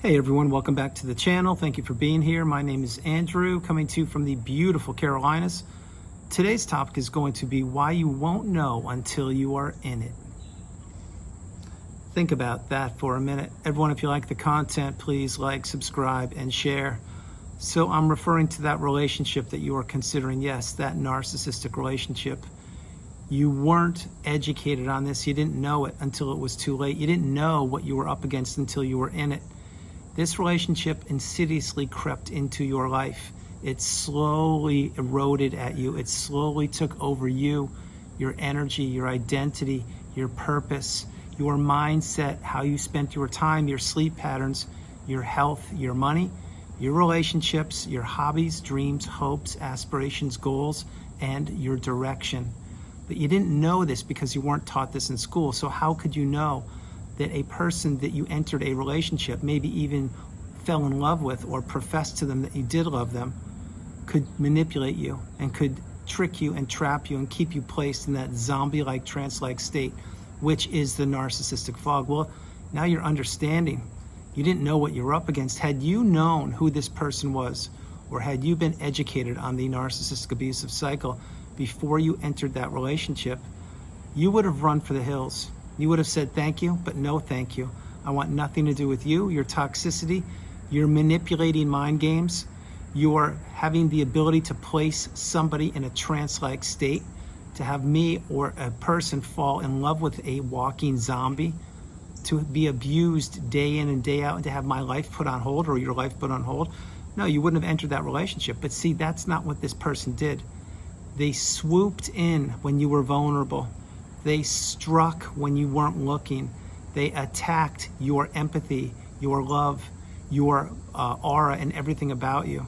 Hey everyone, welcome back to the channel. Thank you for being here. My name is Andrew, coming to you from the beautiful Carolinas. Today's topic is going to be why you won't know until you are in it. Think about that for a minute. Everyone, if you like the content, please like, subscribe, and share. So I'm referring to that relationship that you are considering. Yes, that narcissistic relationship. You weren't educated on this. You didn't know it until it was too late. You didn't know what you were up against until you were in it. This relationship insidiously crept into your life. It slowly eroded at you. It slowly took over you, your energy, your identity, your purpose, your mindset, how you spent your time, your sleep patterns, your health, your money, your relationships, your hobbies, dreams, hopes, aspirations, goals, and your direction. But you didn't know this because you weren't taught this in school. So how could you know that a person that you entered a relationship, maybe even fell in love with or professed to them that you did love them, could manipulate you and could trick you and trap you and keep you placed in that zombie-like, trance-like state, which is the narcissistic fog? Well, now you're understanding. You didn't know what you were up against. Had you known who this person was, or had you been educated on the narcissistic abusive cycle before you entered that relationship, you would have run for the hills. You would have said thank you, but no thank you. I want nothing to do with you, your toxicity, your manipulating mind games, your having the ability to place somebody in a trance-like state, to have me or a person fall in love with a walking zombie, to be abused day in and day out, and to have my life put on hold or your life put on hold. No, you wouldn't have entered that relationship. But see, that's not what this person did. They swooped in when you were vulnerable. They struck when you weren't looking. They attacked your empathy, your love, your aura, and everything about you.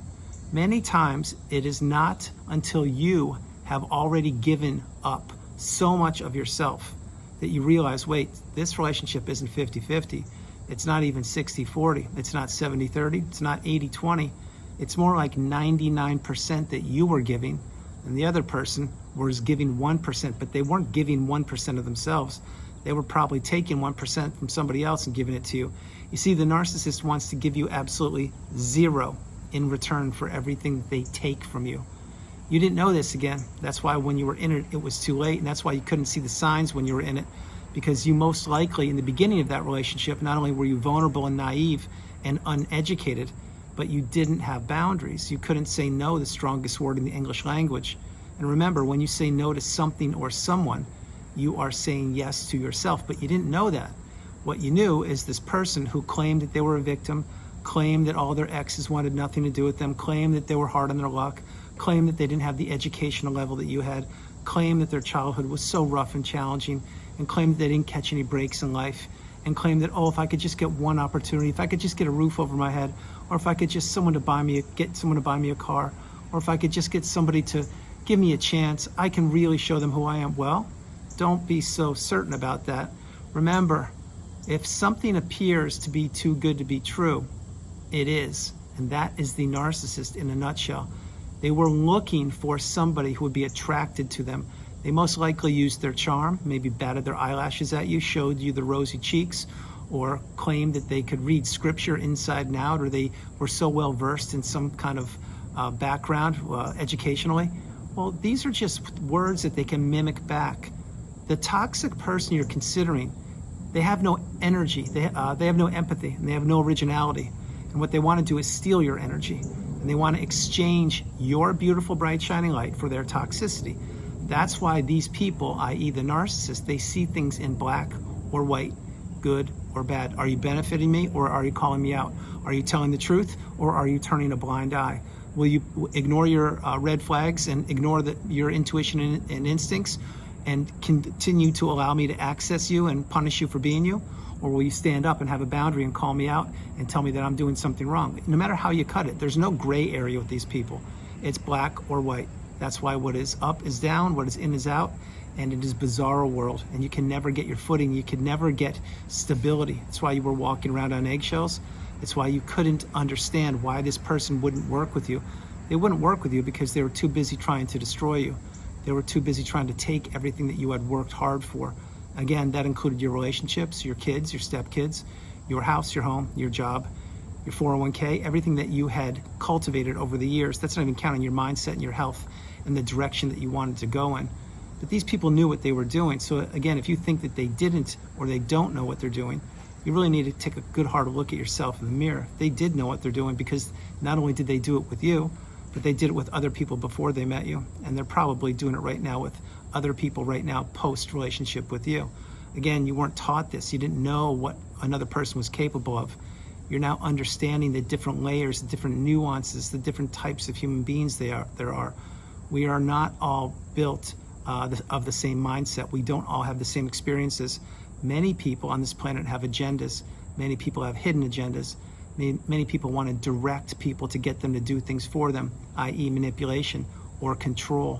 Many times, it is not until you have already given up so much of yourself that you realize, wait, this relationship isn't 50-50. It's not even 60-40. It's not 70-30. It's not 80-20. It's more like 99% that you were giving, and the other person was giving 1%, but they weren't giving 1% of themselves. They were probably taking 1% from somebody else and giving it to you. You see, the narcissist wants to give you absolutely zero in return for everything that they take from you. You didn't know this again. That's why when you were in it, it was too late, and that's why you couldn't see the signs when you were in it, because you most likely, in the beginning of that relationship, not only were you vulnerable and naive and uneducated, but you didn't have boundaries. You couldn't say no, the strongest word in the English language. And remember, when you say no to something or someone, you are saying yes to yourself, but you didn't know that. What you knew is this person who claimed that they were a victim, claimed that all their exes wanted nothing to do with them, claimed that they were hard on their luck, claimed that they didn't have the educational level that you had, claimed that their childhood was so rough and challenging, and claimed that they didn't catch any breaks in life, and claimed that, oh, if I could just get one opportunity, if I could just get a roof over my head, or if I could just get someone to buy me a car, or if I could just get somebody to give me a chance, I can really show them who I am. Well, don't be so certain about that. Remember, if something appears to be too good to be true, it is. And that is the narcissist in a nutshell. They were looking for somebody who would be attracted to them. They most likely used their charm, maybe batted their eyelashes at you, showed you the rosy cheeks, or claimed that they could read scripture inside and out, or they were so well versed in some kind of background educationally. Well, these are just words that they can mimic back. The toxic person you're considering, they have no energy, they have no empathy, and they have no originality. And what they want to do is steal your energy. And they want to exchange your beautiful, bright, shining light for their toxicity. That's why these people, i.e. the narcissist, they see things in black or white, good or bad. Are you benefiting me, or are you calling me out? Are you telling the truth, or are you turning a blind eye? Will you ignore your red flags and ignore your intuition and instincts and continue to allow me to access you and punish you for being you? Or will you stand up and have a boundary and call me out and tell me that I'm doing something wrong? No matter how you cut it, there's no gray area with these people. It's black or white. That's why what is up is down, what is in is out, and it is a bizarre world. And you can never get your footing. You can never get stability. That's why you were walking around on eggshells. It's why you couldn't understand why this person wouldn't work with you. They wouldn't work with you because they were too busy trying to destroy you. They were too busy trying to take everything that you had worked hard for. Again, that included your relationships, your kids, your stepkids, your house, your home, your job, your 401k, everything that you had cultivated over the years. That's not even counting your mindset and your health and the direction that you wanted to go in. But these people knew what they were doing. So again, if you think that they didn't or they don't know what they're doing, you really need to take a good hard look at yourself in the mirror. They did know what they're doing, because not only did they do it with you, but they did it with other people before they met you. And they're probably doing it right now with other people right now post-relationship with you. Again, you weren't taught this. You didn't know what another person was capable of. You're now understanding the different layers, the different nuances, the different types of human beings there are. We are not all built of the same mindset. We don't all have the same experiences. Many people on this planet have agendas. Many people have hidden agendas. Many people want to direct people to get them to do things for them, i.e. manipulation or control.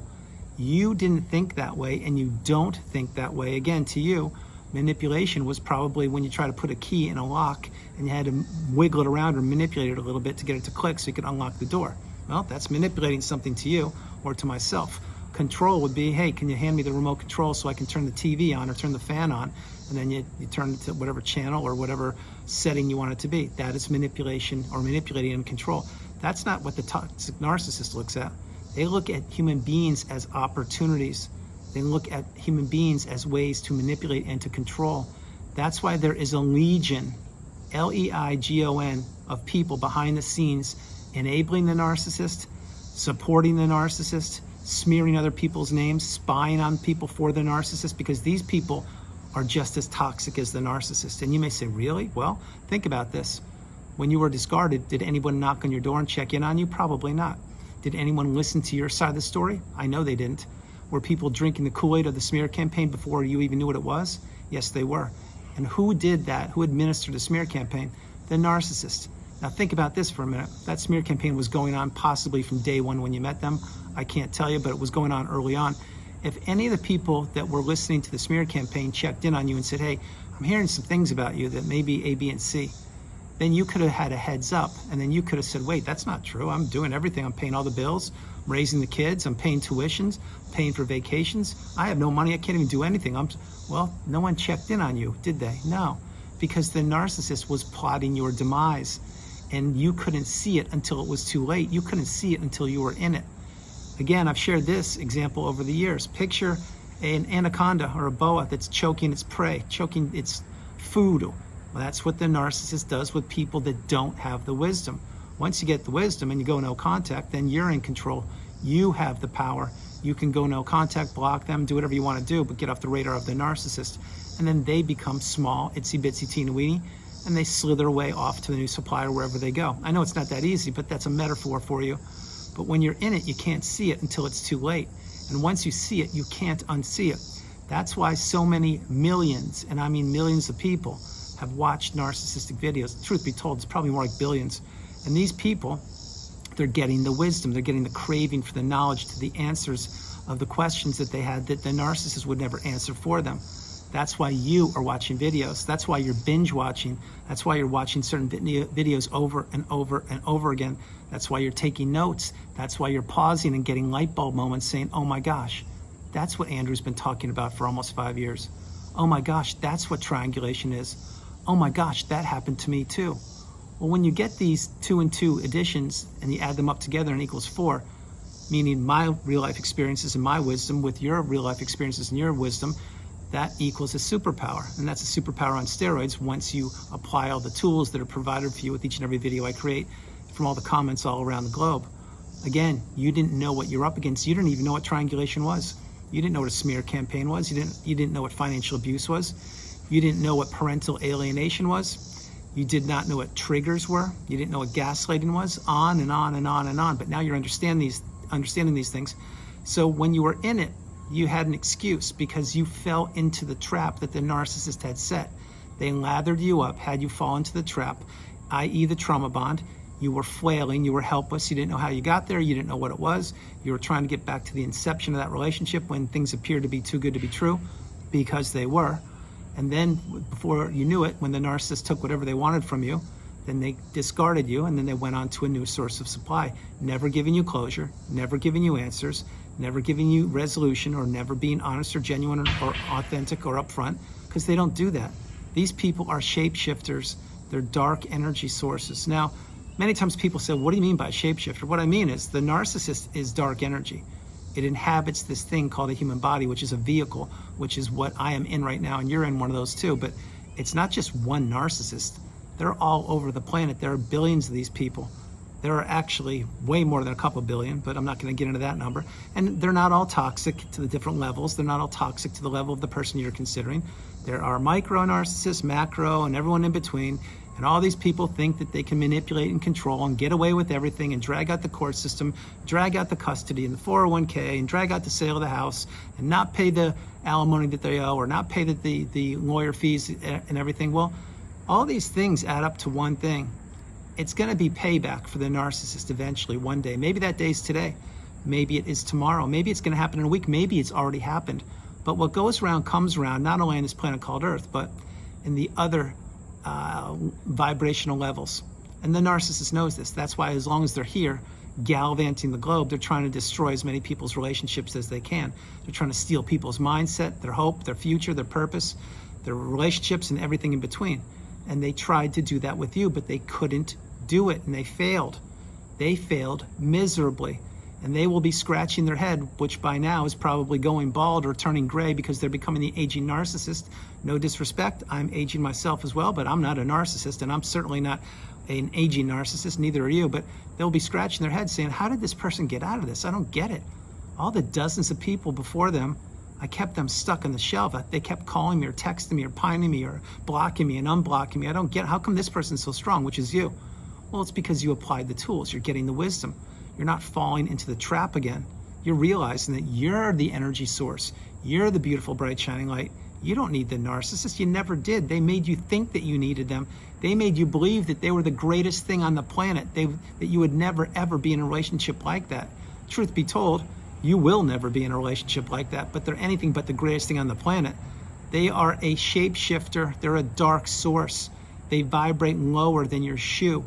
You didn't think that way, and you don't think that way. Again, to you, manipulation was probably when you try to put a key in a lock and you had to wiggle it around or manipulate it a little bit to get it to click so you could unlock the door. Well, that's manipulating something to you or to myself. Control would be, hey, can you hand me the remote control so I can turn the TV on or turn the fan on? And then you turn it to whatever channel or whatever setting you want it to be. That is manipulation or manipulating and control. That's not what the toxic narcissist looks at. They look at human beings as opportunities. They look at human beings as ways to manipulate and to control. That's why there is a legion, L-E-I-G-O-N, of people behind the scenes enabling the narcissist, supporting the narcissist, smearing other people's names, spying on people for the narcissist, because these people are just as toxic as the narcissist. And you may say, really? Well, think about this. When you were discarded, did anyone knock on your door and check in on you? Probably not. Did anyone listen to your side of the story? I know they didn't. Were people drinking the Kool-Aid of the smear campaign before you even knew what it was? Yes, they were. And who did that? Who administered the smear campaign? The narcissist. Now think about this for a minute. That smear campaign was going on possibly from day one when you met them. I can't tell you, but it was going on early on. If any of the people that were listening to the smear campaign checked in on you and said, hey, I'm hearing some things about you that may be A, B, and C, then you could have had a heads up, and then you could have said, wait, that's not true. I'm doing everything. I'm paying all the bills. I'm raising the kids. I'm paying tuitions, paying for vacations. I have no money. I can't even do anything. Well, no one checked in on you, did they? No, because the narcissist was plotting your demise, and you couldn't see it until it was too late. You couldn't see it until you were in it. Again, I've shared this example over the years. Picture an anaconda or a boa that's choking its prey, choking its food. Well, that's what the narcissist does with people that don't have the wisdom. Once you get the wisdom and you go no contact, then you're in control. You have the power. You can go no contact, block them, do whatever you want to do, but get off the radar of the narcissist. And then they become small, itsy bitsy teeny weeny, and they slither away off to the new supplier wherever they go. I know it's not that easy, but that's a metaphor for you. But when you're in it, you can't see it until it's too late. And once you see it, you can't unsee it. That's why so many millions, and I mean millions of people, have watched narcissistic videos. Truth be told, it's probably more like billions. And these people, they're getting the wisdom, they're getting the craving for the knowledge to the answers of the questions that they had that the narcissist would never answer for them. That's why you are watching videos. That's why you're binge watching. That's why you're watching certain videos over and over and over again. That's why you're taking notes. That's why you're pausing and getting light bulb moments saying, oh my gosh, that's what Andrew's been talking about for almost 5 years. Oh my gosh, that's what triangulation is. Oh my gosh, that happened to me too. Well, when you get these 2 and 2 additions and you add them up together and equals 4, meaning my real life experiences and my wisdom with your real life experiences and your wisdom, that equals a superpower. And that's a superpower on steroids once you apply all the tools that are provided for you with each and every video I create from all the comments all around the globe. Again, you didn't know what you're up against. You didn't even know what triangulation was. You didn't know what a smear campaign was. You didn't know what financial abuse was. You didn't know what parental alienation was. You did not know what triggers were. You didn't know what gaslighting was, on and on and on and on. But now you're understanding these things. So when you were in it, you had an excuse because you fell into the trap that the narcissist had set. They lathered you up, had you fall into the trap, i.e. the trauma bond. You were flailing, you were helpless, you didn't know how you got there, you didn't know what it was. You were trying to get back to the inception of that relationship when things appeared to be too good to be true, because they were. And then before you knew it, when the narcissist took whatever they wanted from you, then they discarded you, and then they went on to a new source of supply, never giving you closure, never giving you answers, never giving you resolution, or never being honest or genuine or authentic or upfront, because they don't do that. These people are shapeshifters. They're dark energy sources. Now, many times people say, what do you mean by shapeshifter? What I mean is the narcissist is dark energy. It inhabits this thing called a human body, which is a vehicle, which is what I am in right now, and you're in one of those too. But it's not just one narcissist. They're all over the planet. There are billions of these people. There are actually way more than a couple billion, but I'm not going to get into that number. And they're not all toxic to the different levels. They're not all toxic to the level of the person you're considering. There are micro narcissists, macro, and everyone in between. And all these people think that they can manipulate and control and get away with everything and drag out the court system, drag out the custody and the 401k, and drag out the sale of the house and not pay the alimony that they owe or not pay the lawyer fees and everything. Well, all these things add up to one thing. It's going to be payback for the narcissist eventually one day. Maybe that day's today. Maybe it is tomorrow. Maybe it's going to happen in a week. Maybe it's already happened. But what goes around comes around, not only on this planet called Earth, but in the other vibrational levels. And the narcissist knows this. That's why as long as they're here gallivanting the globe, they're trying to destroy as many people's relationships as they can. They're trying to steal people's mindset, their hope, their future, their purpose, their relationships, and everything in between. And they tried to do that with you, but they couldn't do it, and they failed. They failed miserably. And they will be scratching their head, which by now is probably going bald or turning gray because they're becoming the aging narcissist. No disrespect, I'm aging myself as well, but I'm not a narcissist, and I'm certainly not an aging narcissist, neither are you. But they'll be scratching their head saying, how did this person get out of this? I don't get it. All the dozens of people before them, I kept them stuck on the shelf. They kept calling me or texting me or pining me or blocking me and unblocking me. I don't get it. How come this person's so strong, which is you? Well, it's because you applied the tools. You're getting the wisdom. You're not falling into the trap again. You're realizing that you're the energy source. You're the beautiful, bright, shining light. You don't need the narcissist. You never did. They made you think that you needed them. They made you believe that they were the greatest thing on the planet, that you would never, ever be in a relationship like that. Truth be told, you will never be in a relationship like that, but they're anything but the greatest thing on the planet. They are a shapeshifter. They're a dark source. They vibrate lower than your shoe.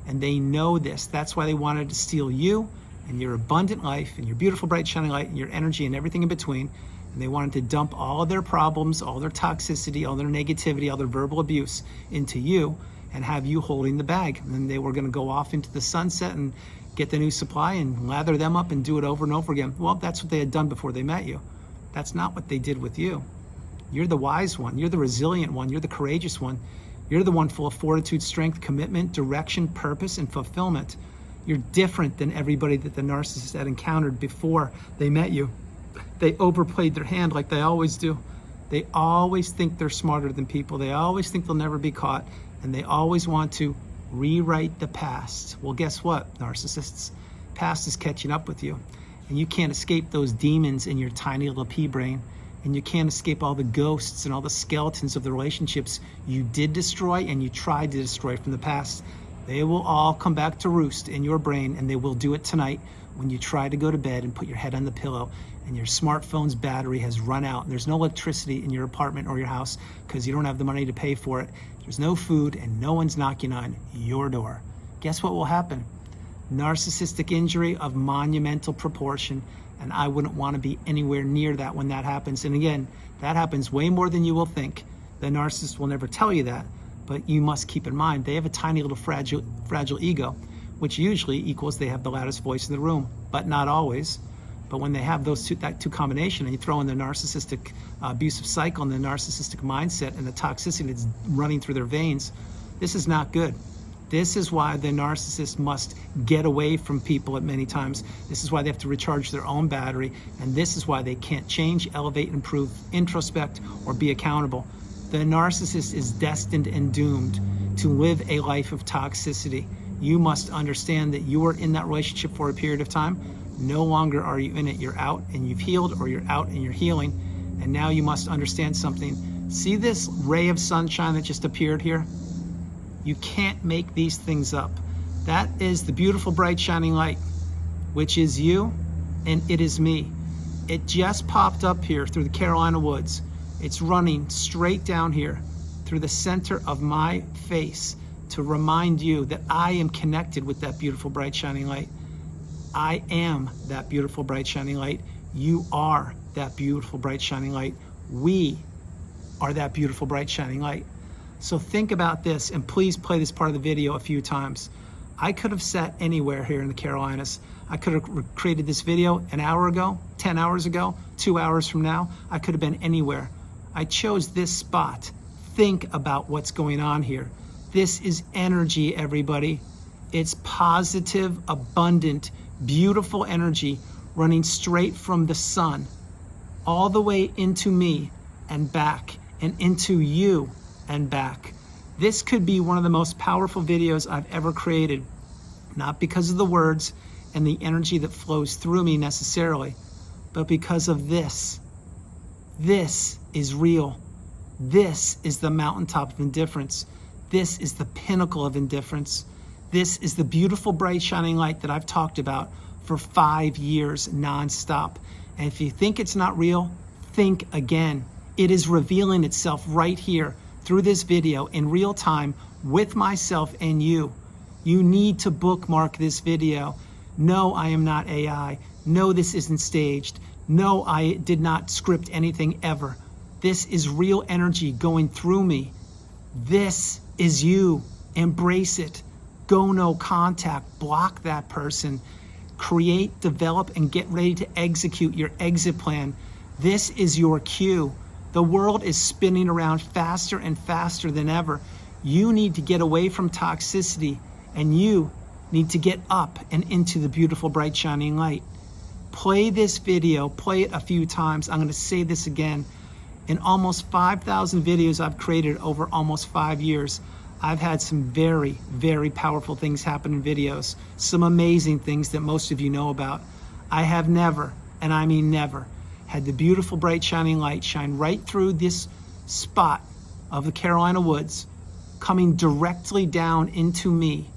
And they know this. That's why they wanted to steal you and your abundant life and your beautiful, bright, shining light and your energy and everything in between. And they wanted to dump all of their problems, all their toxicity, all their negativity, all their verbal abuse into you and have you holding the bag. And then they were going to go off into the sunset and get the new supply and lather them up and do it over and over again. Well, that's what they had done before they met you. That's not what they did with you. You're the wise one. You're the resilient one. You're the courageous one. You're the one full of fortitude, strength, commitment, direction, purpose, and fulfillment. You're different than everybody that the narcissist had encountered before they met you. They overplayed their hand like they always do. They always think they're smarter than people. They always think they'll never be caught. And they always want to rewrite the past. Well, guess what, narcissists? Past is catching up with you. And you can't escape those demons in your tiny little pea brain. And you can't escape all the ghosts and all the skeletons of the relationships you did destroy and you tried to destroy from the past. They will all come back to roost in your brain, and they will do it tonight when you try to go to bed and put your head on the pillow and your smartphone's battery has run out and there's no electricity in your apartment or your house because you don't have the money to pay for it. There's no food and no one's knocking on your door. Guess what will happen? Narcissistic injury of monumental proportion. And I wouldn't want to be anywhere near that when that happens. And again, that happens way more than you will think. The narcissist will never tell you that, but you must keep in mind they have a tiny little fragile ego, which usually equals they have the loudest voice in the room, but not always. But when they have that two combination, and you throw in the narcissistic abusive cycle and the narcissistic mindset and the toxicity that's running through their veins, this is not good. This is why the narcissist must get away from people at many times. This is why they have to recharge their own battery. And this is why they can't change, elevate, improve, introspect, or be accountable. The narcissist is destined and doomed to live a life of toxicity. You must understand that you are in that relationship for a period of time. No longer are you in it. You're out and you've healed, or you're out and you're healing. And now you must understand something. See this ray of sunshine that just appeared here? You can't make these things up. That is the beautiful, bright, shining light, which is you, and it is me. It just popped up here through the Carolina woods. It's running straight down here through the center of my face to remind you that I am connected with that beautiful, bright, shining light. I am that beautiful, bright, shining light. You are that beautiful, bright, shining light. We are that beautiful, bright, shining light. So think about this, and please play this part of the video a few times. I could have sat anywhere here in the Carolinas. I could have created this video an hour ago, 10 hours ago, 2 hours from now. I could have been anywhere. I chose this spot. Think about what's going on here. This is energy, everybody. It's positive, abundant, beautiful energy running straight from the sun all the way into me and back, and into you and back. This could be one of the most powerful videos I've ever created, not because of the words and the energy that flows through me necessarily, but because of this. This is real. This is the mountaintop of indifference. This is the pinnacle of indifference. This is the beautiful, bright, shining light that I've talked about for 5 years nonstop. And if you think it's not real, think again. It is revealing itself right here through this video in real time with myself and you. You need to bookmark this video. No, I am not AI. No, this isn't staged. No, I did not script anything ever. This is real energy going through me. This is you. Embrace it. Go no contact. Block that person. Create, develop, and get ready to execute your exit plan. This is your cue. The world is spinning around faster and faster than ever. You need to get away from toxicity, and you need to get up and into the beautiful, bright, shining light. Play this video, play it a few times. I'm going to say this again. In almost 5,000 videos I've created over almost 5 years, I've had some very, very powerful things happen in videos, some amazing things that most of you know about. I have never, and I mean never, had the beautiful, bright, shining light shine right through this spot of the Carolina woods, coming directly down into me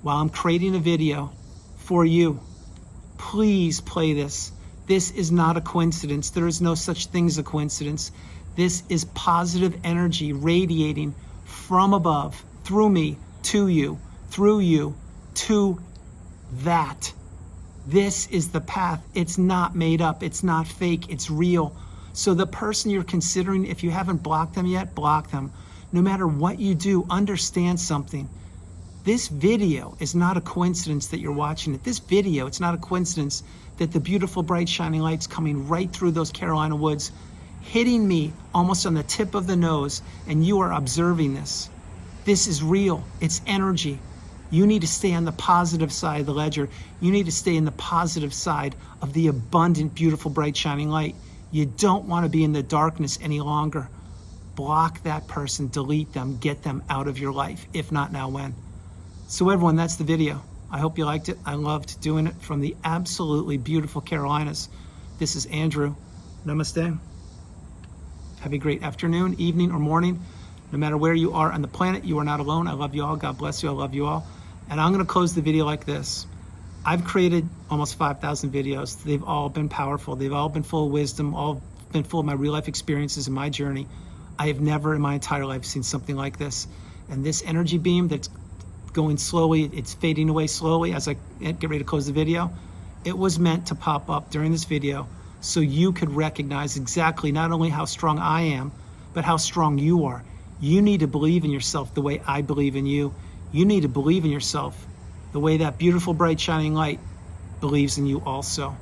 while I'm creating a video for you. Please play this. This is not a coincidence. There is no such thing as a coincidence. This is positive energy radiating from above, through me, to you, through you, to that. This is the path. It's not made up. It's not fake. It's real. So the person you're considering, if you haven't blocked them yet, block them. No matter what you do, understand something. This video is not a coincidence that you're watching it. This video, it's not a coincidence that the beautiful, bright, shining light's coming right through those Carolina woods, hitting me almost on the tip of the nose, and you are observing this. This is real. It's energy. You need to stay on the positive side of the ledger. You need to stay in the positive side of the abundant, beautiful, bright, shining light. You don't want to be in the darkness any longer. Block that person, delete them, get them out of your life. If not now, when? So everyone, that's the video. I hope you liked it. I loved doing it from the absolutely beautiful Carolinas. This is Andrew. Namaste. Have a great afternoon, evening, or morning. No matter where you are on the planet, you are not alone. I love you all. God bless you. I love you all. And I'm going to close the video like this. I've created almost 5,000 videos. They've all been powerful. They've all been full of wisdom, all been full of my real life experiences and my journey. I have never in my entire life seen something like this. And this energy beam that's going slowly, it's fading away slowly as I get ready to close the video. It was meant to pop up during this video so you could recognize exactly not only how strong I am, but how strong you are. You need to believe in yourself the way I believe in you. You need to believe in yourself the way that beautiful, bright, shining light believes in you also.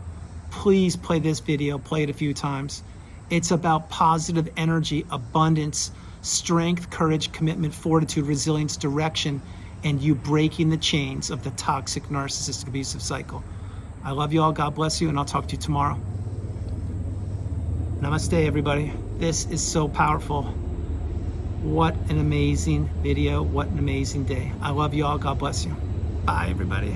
Please play this video, play it a few times. It's about positive energy, abundance, strength, courage, commitment, fortitude, resilience, direction, and you breaking the chains of the toxic, narcissistic, abusive cycle. I love you all. God bless you, and I'll talk to you tomorrow. Namaste, everybody. This is so powerful. What an amazing video. What an amazing day. I love you all. God bless you. Bye, everybody.